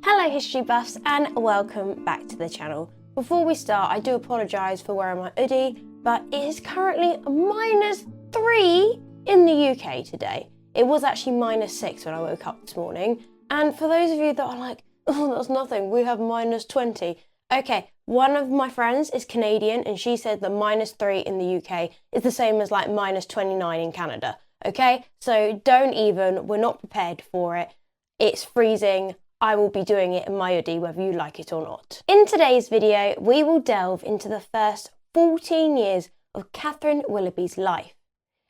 Hello history buffs and welcome back to the channel. Before we start, I do apologise for wearing my hoodie, but it is currently -3 in the UK today. It was actually -6 when I woke up this morning, and for those of you that are like, oh that's nothing, we have -20. Okay, one of my friends is Canadian and she said that -3 in the UK is the same as like -29 in Canada. Okay, so don't even, we're not prepared for it. It's freezing. I will be doing it in my hoodie whether you like it or not. In today's video, we will delve into the first 14 years of Katherine Willoughby's life,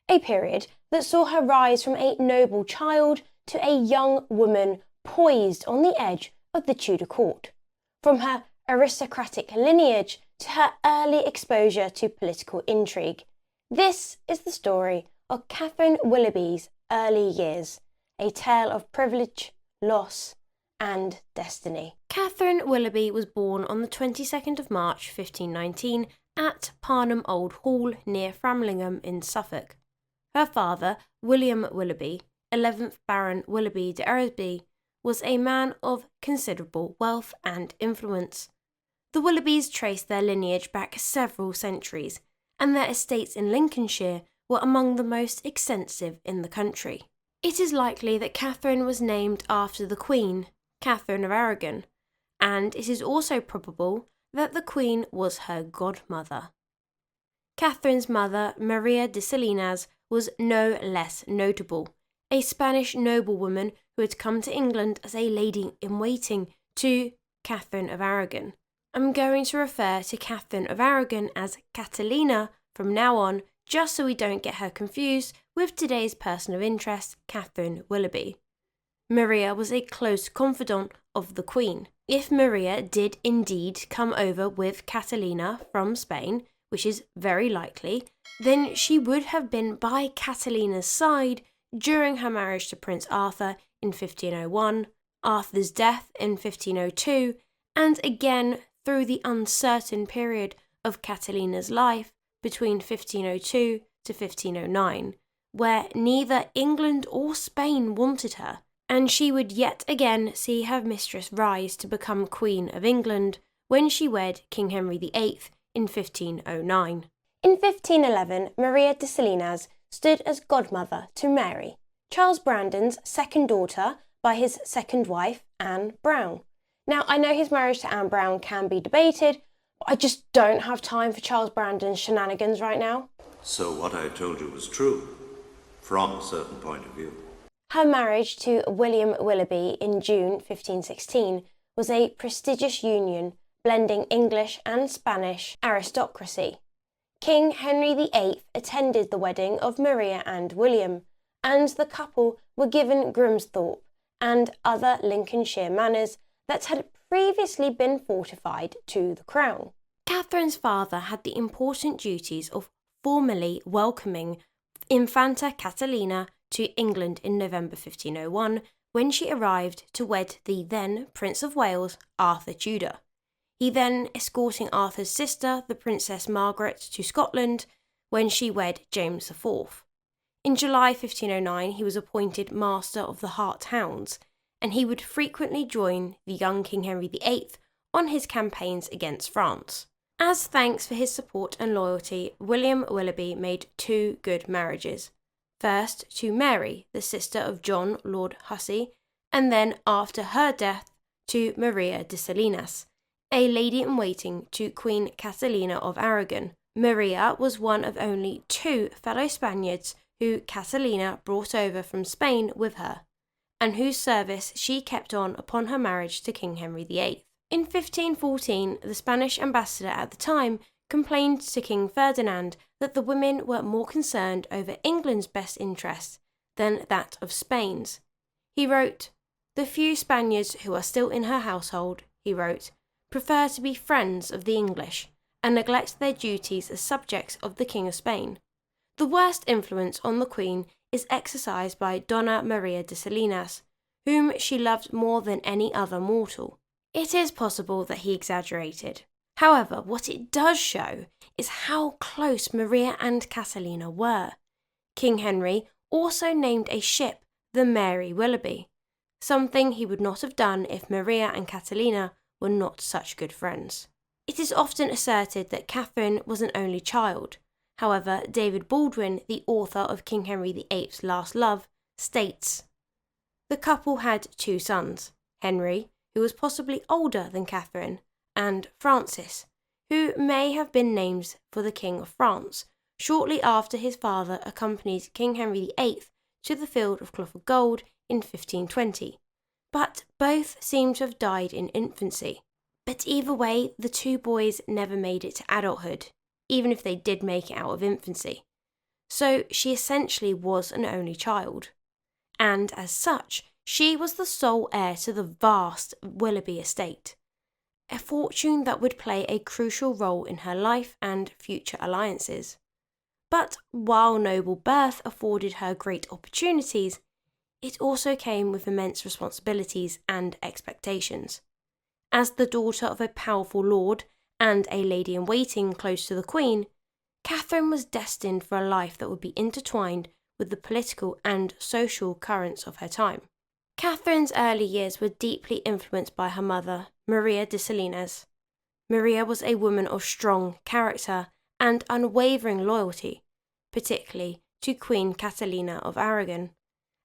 a period that saw her rise from a noble child to a young woman poised on the edge of the Tudor court, from her aristocratic lineage to her early exposure to political intrigue. This is the story of Katherine Willoughby's early years, a tale of privilege, loss, and destiny. Katherine Willoughby was born on the 22nd of March 1519 at Parnham Old Hall near Framlingham in Suffolk. Her father, William Willoughby, 11th Baron Willoughby de Eresby, was a man of considerable wealth and influence. The Willoughbys traced their lineage back several centuries, and their estates in Lincolnshire were among the most extensive in the country. It is likely that Katherine was named after the Queen, Catherine of Aragon, and it is also probable that the Queen was her godmother. Catherine's mother, Maria de Salinas, was no less notable, a Spanish noblewoman who had come to England as a lady-in-waiting to Catherine of Aragon. I'm going to refer to Catherine of Aragon as Catalina from now on, just so we don't get her confused with today's person of interest, Katherine Willoughby. Maria was a close confidant of the Queen. If Maria did indeed come over with Catalina from Spain, which is very likely, then she would have been by Catalina's side during her marriage to Prince Arthur in 1501, Arthur's death in 1502, and again through the uncertain period of Catalina's life between 1502 to 1509, where neither England or Spain wanted her, and she would yet again see her mistress rise to become Queen of England when she wed King Henry VIII in 1509. In 1511, Maria de Salinas stood as godmother to Mary, Charles Brandon's second daughter by his second wife, Anne Brown. Now, I know his marriage to Anne Brown can be debated, but I just don't have time for Charles Brandon's shenanigans right now. So what I told you was true, from a certain point of view. Her marriage to William Willoughby in June 1516 was a prestigious union blending English and Spanish aristocracy. King Henry VIII attended the wedding of Maria and William, and the couple were given Grimsthorpe and other Lincolnshire manors that had previously been fortified to the crown. Catherine's father had the important duties of formally welcoming Infanta Catalina to England in November 1501, when she arrived to wed the then Prince of Wales, Arthur Tudor. He then escorting Arthur's sister, the Princess Margaret, to Scotland when she wed James IV. In July 1509, he was appointed Master of the Hart Hounds, and he would frequently join the young King Henry VIII on his campaigns against France. As thanks for his support and loyalty, William Willoughby made two good marriages. First to Mary, the sister of John, Lord Hussey, and then after her death to Maria de Salinas, a lady-in-waiting to Queen Catalina of Aragon. Maria was one of only two fellow Spaniards who Catalina brought over from Spain with her, and whose service she kept on upon her marriage to King Henry VIII. In 1514, the Spanish ambassador at the time complained to King Ferdinand that the women were more concerned over England's best interests than that of Spain's. He wrote, "The few Spaniards who are still in her household," he wrote, "prefer to be friends of the English, and neglect their duties as subjects of the King of Spain. The worst influence on the Queen is exercised by Donna Maria de Salinas, whom she loved more than any other mortal." It is possible that he exaggerated. However, what it does show is how close Maria and Catalina were. King Henry also named a ship the Mary Willoughby, something he would not have done if Maria and Catalina were not such good friends. It is often asserted that Catherine was an only child. However, David Baldwin, the author of King Henry VIII's Last Love, states, "The couple had 2 sons, Henry, who was possibly older than Catherine, and Francis, who may have been named for the King of France, shortly after his father accompanied King Henry VIII to the field of Cloth of Gold in 1520, but both seem to have died in infancy. But either way, the 2 boys never made it to adulthood, even if they did make it out of infancy. So she essentially was an only child. And as such, she was the sole heir to the vast Willoughby estate, a fortune that would play a crucial role in her life and future alliances. But while noble birth afforded her great opportunities, it also came with immense responsibilities and expectations. As the daughter of a powerful lord and a lady-in-waiting close to the Queen, Catherine was destined for a life that would be intertwined with the political and social currents of her time. Catherine's early years were deeply influenced by her mother, Maria de Salinas. Maria was a woman of strong character and unwavering loyalty, particularly to Queen Catalina of Aragon.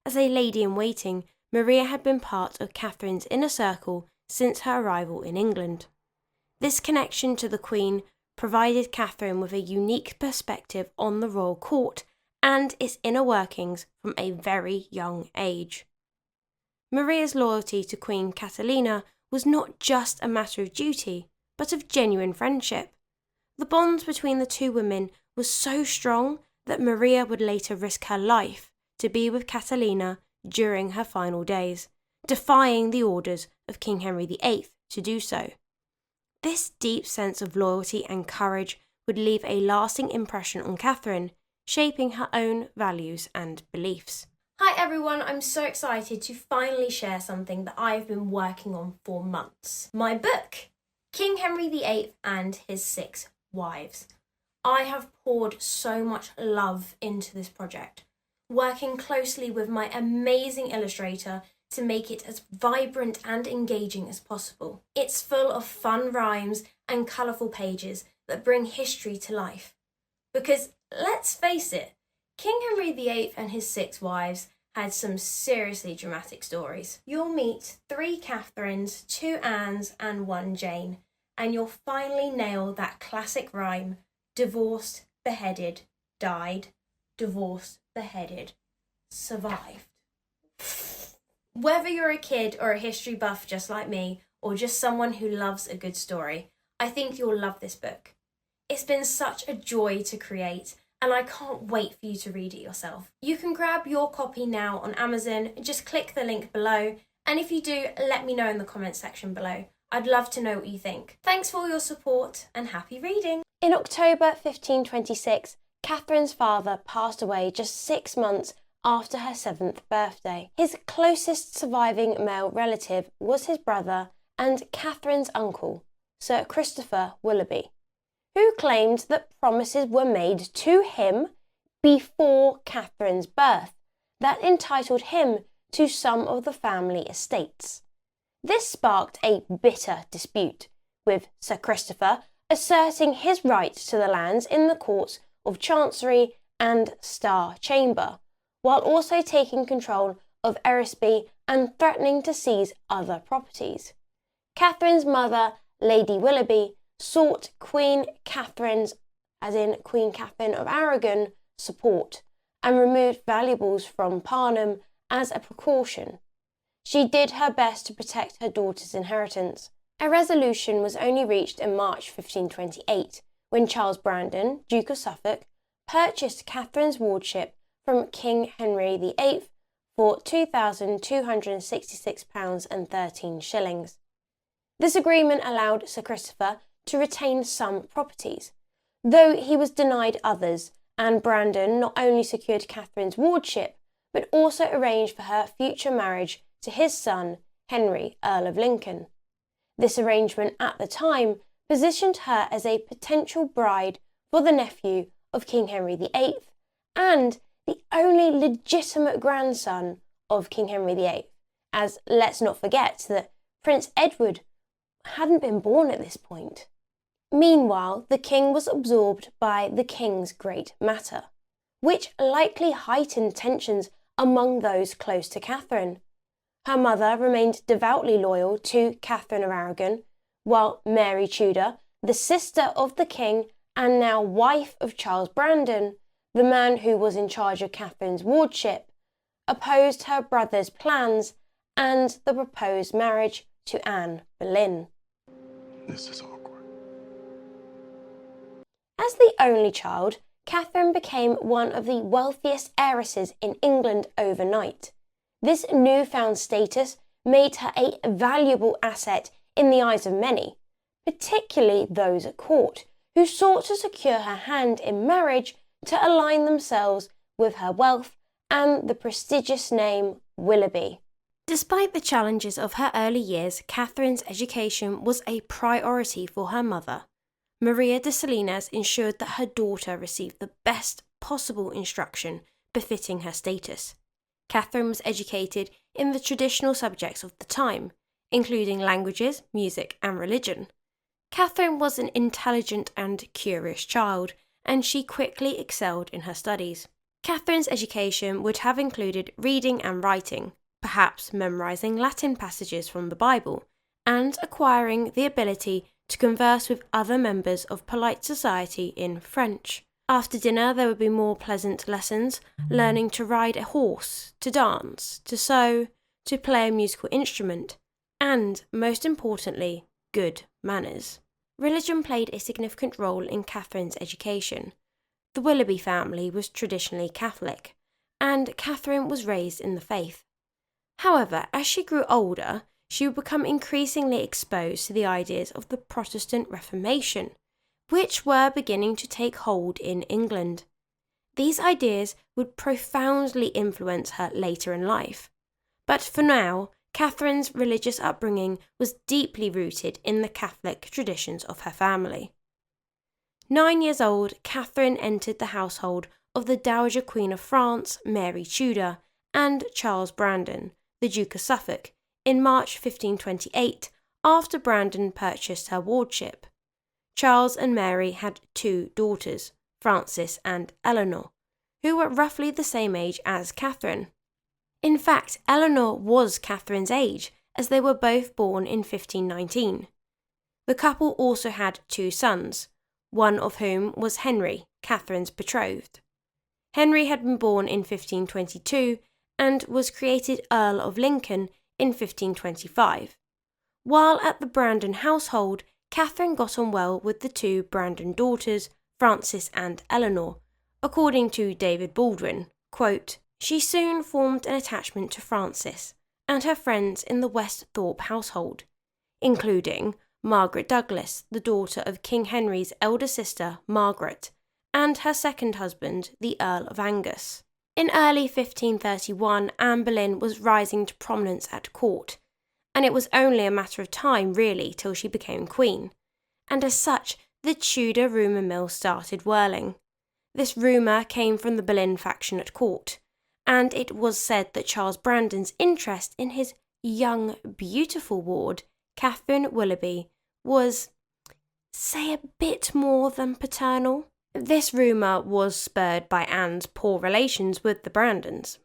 As a lady-in-waiting, Maria had been part of Catherine's inner circle since her arrival in England. This connection to the Queen provided Catherine with a unique perspective on the royal court and its inner workings from a very young age. Maria's loyalty to Queen Catalina was not just a matter of duty, but of genuine friendship. The bond between the 2 women was so strong that Maria would later risk her life to be with Catalina during her final days, defying the orders of King Henry VIII to do so. This deep sense of loyalty and courage would leave a lasting impression on Catherine, shaping her own values and beliefs. Hi everyone, I'm so excited to finally share something that I've been working on for months. My book, King Henry VIII and His 6 Wives. I have poured so much love into this project, working closely with my amazing illustrator to make it as vibrant and engaging as possible. It's full of fun rhymes and colourful pages that bring history to life. Because, let's face it, King Henry VIII and his 6 wives had some seriously dramatic stories. You'll meet 3 Catherines, 2 Annes and 1 Jane, and you'll finally nail that classic rhyme, divorced, beheaded, died, divorced, beheaded, survived. Whether you're a kid or a history buff just like me, or just someone who loves a good story, I think you'll love this book. It's been such a joy to create, and I can't wait for you to read it yourself. You can grab your copy now on Amazon, just click the link below, and if you do, let me know in the comments section below. I'd love to know what you think. Thanks for all your support, and happy reading! In October 1526, Catherine's father passed away just 6 months after her 7th birthday. His closest surviving male relative was his brother and Catherine's uncle, Sir Christopher Willoughby, who claimed that promises were made to him before Catherine's birth that entitled him to some of the family estates. This sparked a bitter dispute, with Sir Christopher asserting his right to the lands in the courts of Chancery and Star Chamber, while also taking control of Eresby and threatening to seize other properties. Catherine's mother, Lady Willoughby, sought Queen Catherine's, as in Queen Catherine of Aragon, support, and removed valuables from Parnham as a precaution. She did her best to protect her daughter's inheritance. A resolution was only reached in March 1528, when Charles Brandon, Duke of Suffolk, purchased Catherine's wardship from King Henry VIII for £2,266.13. This agreement allowed Sir Christopher to retain some properties, though he was denied others, and Brandon not only secured Catherine's wardship, but also arranged for her future marriage to his son, Henry, Earl of Lincoln. This arrangement at the time positioned her as a potential bride for the nephew of King Henry VIII and the only legitimate grandson of King Henry VIII, as let's not forget that Prince Edward hadn't been born at this point. Meanwhile, the king was absorbed by the king's great matter, which likely heightened tensions among those close to Catherine. Her mother remained devoutly loyal to Catherine of Aragon, while Mary Tudor, the sister of the king and now wife of Charles Brandon, the man who was in charge of Catherine's wardship, opposed her brother's plans and the proposed marriage to Anne Boleyn. This is awkward. As the only child, Catherine became one of the wealthiest heiresses in England overnight. This newfound status made her a valuable asset in the eyes of many, particularly those at court, who sought to secure her hand in marriage to align themselves with her wealth and the prestigious name Willoughby. Despite the challenges of her early years, Catherine's education was a priority for her mother. Maria de Salinas ensured that her daughter received the best possible instruction befitting her status. Catherine was educated in the traditional subjects of the time, including languages, music, and religion. Catherine was an intelligent and curious child, and she quickly excelled in her studies. Catherine's education would have included reading and writing, perhaps memorizing Latin passages from the Bible, and acquiring the ability to converse with other members of polite society in French. After dinner, there would be more pleasant lessons, learning to ride a horse, to dance, to sew, to play a musical instrument, and, most importantly, good manners. Religion played a significant role in Catherine's education. The Willoughby family was traditionally Catholic, and Catherine was raised in the faith. However, as she grew older, she would become increasingly exposed to the ideas of the Protestant Reformation, which were beginning to take hold in England. These ideas would profoundly influence her later in life. But for now, Catherine's religious upbringing was deeply rooted in the Catholic traditions of her family. 9 years old, Catherine entered the household of the Dowager Queen of France, Mary Tudor, and Charles Brandon, the Duke of Suffolk, in March 1528, after Brandon purchased her wardship. Charles and Mary had 2 daughters, Frances and Eleanor, who were roughly the same age as Catherine. In fact, Eleanor was Catherine's age, as they were both born in 1519. The couple also had 2 sons, one of whom was Henry, Catherine's betrothed. Henry had been born in 1522 and was created Earl of Lincoln in 1525. While at the Brandon household, Catherine got on well with the 2 Brandon daughters, Frances and Eleanor. According to David Baldwin, quote, "She soon formed an attachment to Frances and her friends in the Westhorpe household, including Margaret Douglas, the daughter of King Henry's elder sister, Margaret, and her second husband, the Earl of Angus. In early 1531, Anne Boleyn was rising to prominence at court, and it was only a matter of time, really, till she became queen. And as such, the Tudor rumour mill started whirling. This rumour came from the Boleyn faction at court, and it was said that Charles Brandon's interest in his young, beautiful ward, Katherine Willoughby, was, say, a bit more than paternal. This rumour was spurred by Anne's poor relations with the Brandons.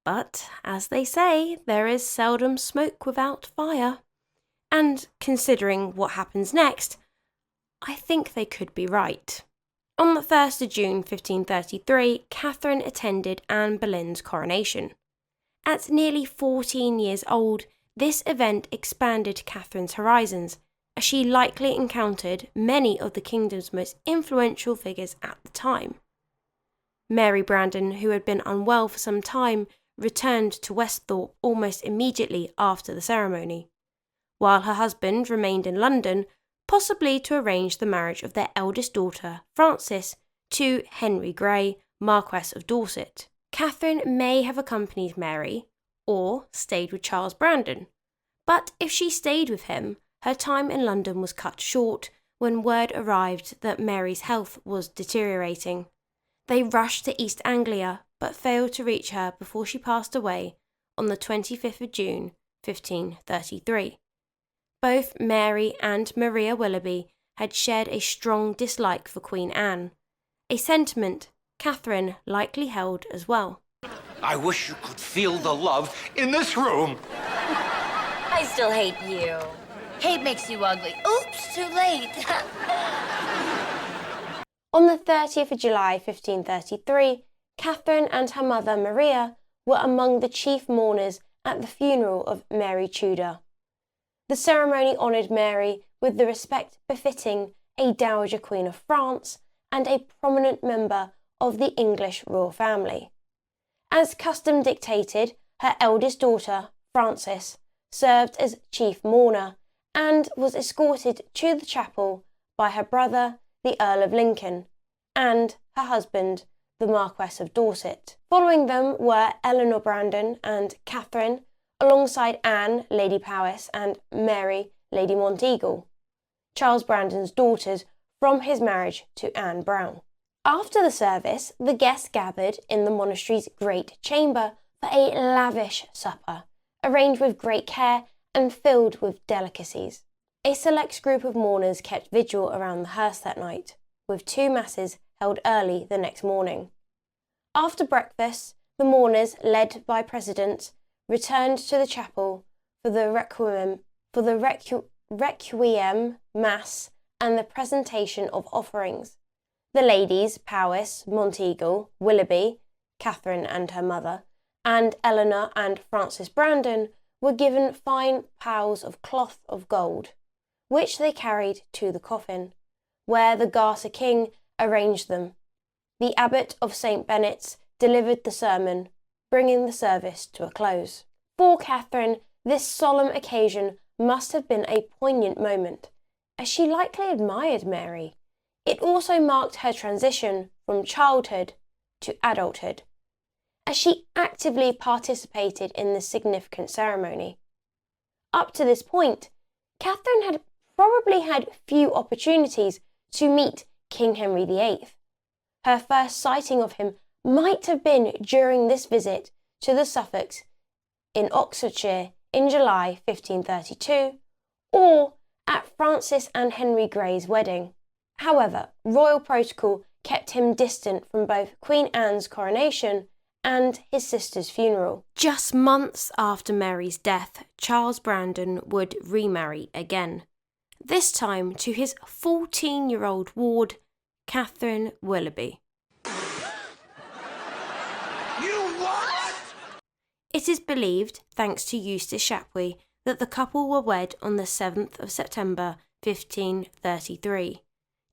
But, as they say, there is seldom smoke without fire. And, considering what happens next, I think they could be right. On the 1st of June 1533, Catherine attended Anne Boleyn's coronation. At nearly 14 years old, this event expanded Catherine's horizons, as she likely encountered many of the kingdom's most influential figures at the time. Mary Brandon, who had been unwell for some time, returned to Westhorpe almost immediately after the ceremony, while her husband remained in London, possibly to arrange the marriage of their eldest daughter, Frances, to Henry Grey, Marquess of Dorset. Catherine may have accompanied Mary, or stayed with Charles Brandon, but if she stayed with him, her time in London was cut short when word arrived that Mary's health was deteriorating. They rushed to East Anglia, but failed to reach her before she passed away on the 25th of June, 1533. Both Mary and Maria Willoughby had shared a strong dislike for Queen Anne, a sentiment Catherine likely held as well. I wish you could feel the love in this room. I still hate you. Hate makes you ugly. Oops, too late. On the 30th of July 1533, Catherine and her mother Maria were among the chief mourners at the funeral of Mary Tudor. The ceremony honoured Mary with the respect befitting a Dowager Queen of France and a prominent member of the English royal family. As custom dictated, her eldest daughter, Frances, served as chief mourner and was escorted to the chapel by her brother, the Earl of Lincoln, and her husband, the Marquess of Dorset. Following them were Eleanor Brandon and Catherine, alongside Anne, Lady Powys, and Mary, Lady Monteagle, Charles Brandon's daughters from his marriage to Anne Brown. After the service, the guests gathered in the monastery's great chamber for a lavish supper, arranged with great care and filled with delicacies. A select group of mourners kept vigil around the hearse that night, with 2 masses held early the next morning. After breakfast, the mourners, led by President, returned to the chapel for the requiem mass and the presentation of offerings. The ladies, Powys, Monteagle, Willoughby, Catherine and her mother, and Eleanor and Frances Brandon were given fine piles of cloth of gold, which they carried to the coffin, where the Garter King arranged them. The Abbot of St. Benet's delivered the sermon, bringing the service to a close. For Catherine, this solemn occasion must have been a poignant moment, as she likely admired Mary. It also marked her transition from childhood to adulthood, as she actively participated in this significant ceremony. Up to this point, Catherine had probably had few opportunities to meet King Henry VIII. Her first sighting of him might have been during this visit to the Suffolks in Oxfordshire in July 1532, or at Francis and Henry Grey's wedding. However, royal protocol kept him distant from both Queen Anne's coronation and his sister's funeral. Just months after Mary's death, Charles Brandon would remarry again, this time to his 14-year-old ward, Katherine Willoughby. You what? It is believed, thanks to Eustace Chapuis, that the couple were wed on the 7th of September 1533,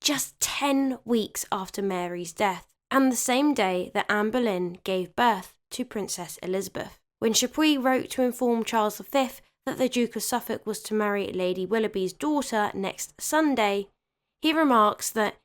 just 10 weeks after Mary's death, and the same day that Anne Boleyn gave birth to Princess Elizabeth. When Chapuis wrote to inform Charles V that the Duke of Suffolk was to marry Lady Willoughby's daughter next Sunday, he remarks that,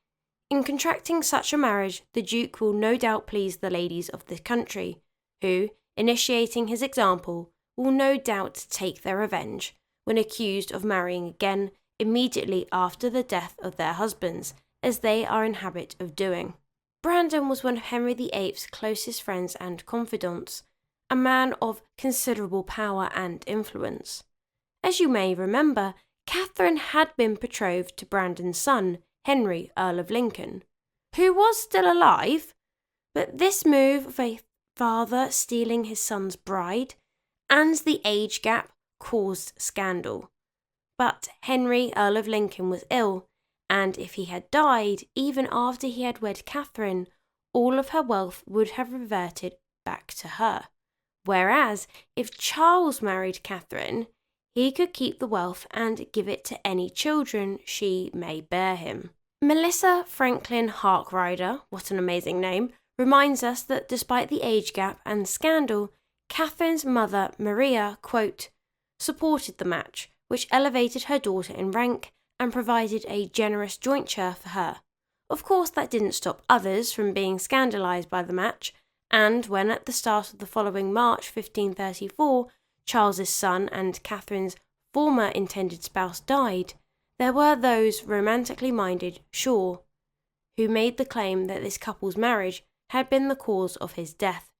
in contracting such a marriage, the Duke will no doubt please the ladies of the country, who, initiating his example, will no doubt take their revenge when accused of marrying again immediately after the death of their husbands, as they are in habit of doing. Brandon was one of Henry VIII's closest friends and confidants, a man of considerable power and influence. As you may remember, Catherine had been betrothed to Brandon's son, Henry, Earl of Lincoln, who was still alive, but this move of a father stealing his son's bride and the age gap caused scandal. But Henry, Earl of Lincoln, was ill, and if he had died, even after he had wed Catherine, all of her wealth would have reverted back to her. Whereas, if Charles married Catherine, he could keep the wealth and give it to any children she may bear him. Melissa Franklin Harkrider, what an amazing name, reminds us that despite the age gap and scandal, Catherine's mother, Maria, quote, supported the match, which elevated her daughter in rank and provided a generous jointure for her. Of course, that didn't stop others from being scandalised by the match, and when at the start of the following March 1534, Charles's son and Catherine's former intended spouse died, there were those romantically minded, sure, who made the claim that this couple's marriage had been the cause of his death,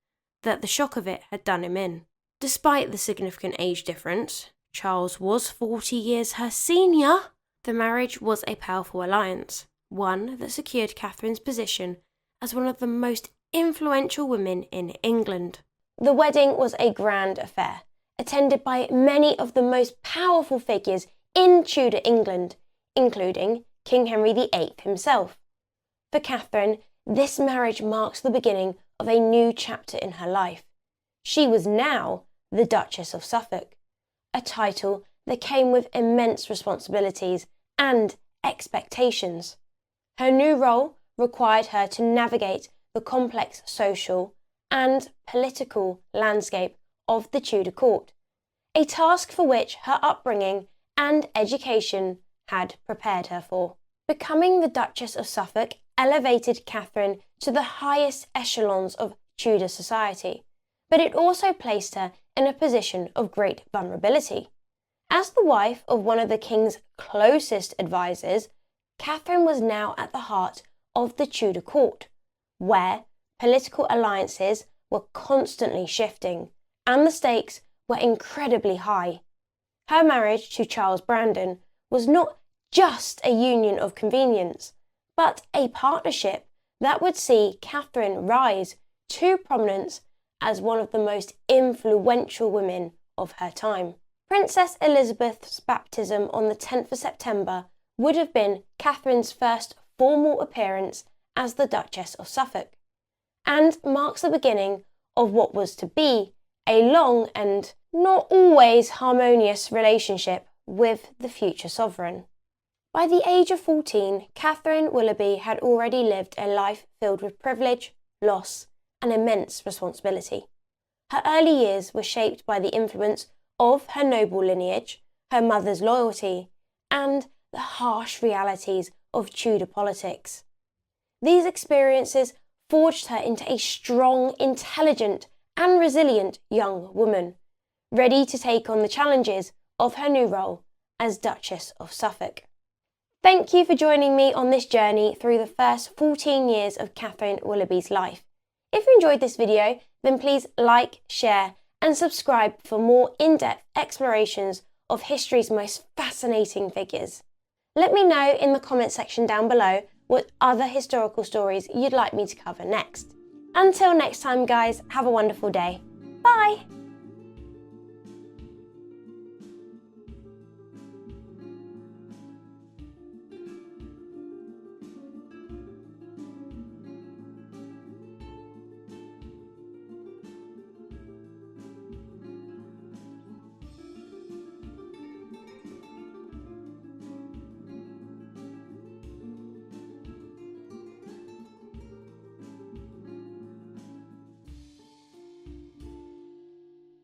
that the shock of it had done him in. Despite the significant age difference, Charles was 40 years her senior. The marriage was a powerful alliance, one that secured Catherine's position as one of the most influential women in England. The wedding was a grand affair, attended by many of the most powerful figures in Tudor England, including King Henry VIII himself. For Catherine, this marriage marks the beginning of a new chapter in her life. She was now the Duchess of Suffolk, a title that came with immense responsibilities and expectations. Her new role required her to navigate the complex social and political landscape of the Tudor court, a task for which her upbringing and education had prepared her for. Becoming the Duchess of Suffolk elevated Catherine to the highest echelons of Tudor society, but it also placed her in a position of great vulnerability. As the wife of one of the king's closest advisors, Catherine was now at the heart of the Tudor court, where political alliances were constantly shifting and the stakes were incredibly high. Her marriage to Charles Brandon was not just a union of convenience, but a partnership that would see Catherine rise to prominence as one of the most influential women of her time. Princess Elizabeth's baptism on the 10th of September would have been Catherine's first formal appearance as the Duchess of Suffolk, and marks the beginning of what was to be a long and not always harmonious relationship with the future sovereign. By the age of 14, Katherine Willoughby had already lived a life filled with privilege, loss, and immense responsibility. Her early years were shaped by the influence of her noble lineage, her mother's loyalty, and the harsh realities of Tudor politics. These experiences forged her into a strong, intelligent, and resilient young woman, ready to take on the challenges of her new role as Duchess of Suffolk. Thank you for joining me on this journey through the first 14 years of Katherine Willoughby's life. If you enjoyed this video, then please like, share, and subscribe for more in-depth explorations of history's most fascinating figures. Let me know in the comment section down below what other historical stories you'd like me to cover next. Until next time guys, have a wonderful day. Bye!